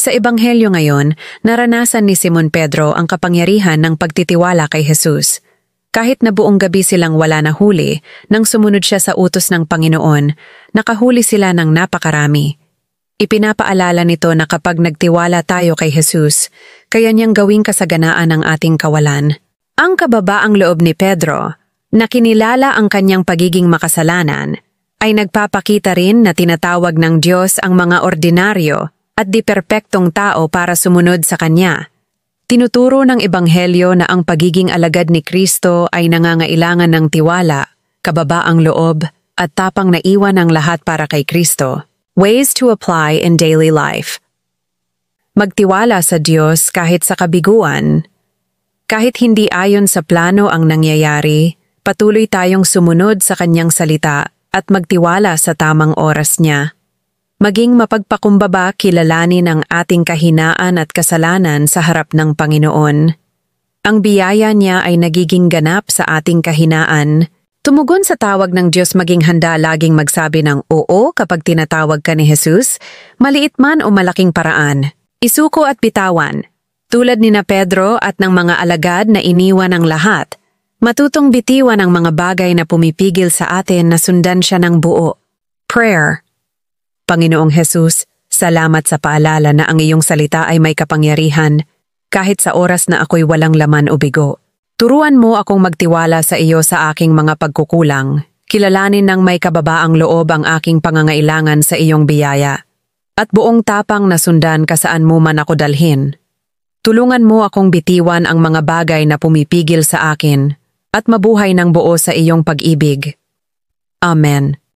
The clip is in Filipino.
Sa Ebanghelyo ngayon, naranasan ni Simon Pedro ang kapangyarihan ng pagtitiwala kay Jesus. Kahit na buong gabi silang wala na huli, nang sumunod siya sa utos ng Panginoon, nakahuli sila ng napakarami. Ipinapaalala nito na kapag nagtiwala tayo kay Jesus, kaya niyang gawing kasaganaan ang ating kawalan. Ang kababaang loob ni Pedro, na kinilala ang kanyang pagiging makasalanan, ay nagpapakita rin na tinatawag ng Diyos ang mga ordinaryo at di perpektong tao para sumunod sa Kanya. Tinuturo ng Ebanghelyo na ang pagiging alagad ni Kristo ay nangangailangan ng tiwala, kababaang loob, at tapang naiwan ang lahat para kay Kristo. Ways to apply in daily life. Magtiwala sa Diyos kahit sa kabiguan. Kahit hindi ayon sa plano ang nangyayari, patuloy tayong sumunod sa Kanyang salita at magtiwala sa tamang oras niya. Maging mapagpakumbaba kilalanin ang ating kahinaan at kasalanan sa harap ng Panginoon. Ang biyaya niya ay nagiging ganap sa ating kahinaan. Tumugon sa tawag ng Diyos, maging handa laging magsabi ng oo kapag tinatawag ka ni Jesus, maliit man o malaking paraan. Isuko at bitawan. Tulad ni na Pedro at ng mga alagad na iniwan ang lahat, matutong bitiwan ang mga bagay na pumipigil sa atin na sundan siya ng buo. Prayer. Panginoong Jesus, salamat sa paalala na ang iyong salita ay may kapangyarihan, kahit sa oras na ako'y walang laman o bigo. Turuan mo akong magtiwala sa iyo sa aking mga pagkukulang, kilalanin ng may kababaang loob ang aking pangangailangan sa iyong biyaya, at buong tapang na sundan ka saan mo man ako dalhin. Tulungan mo akong bitiwan ang mga bagay na pumipigil sa akin, at mabuhay ng buo sa iyong pag-ibig. Amen.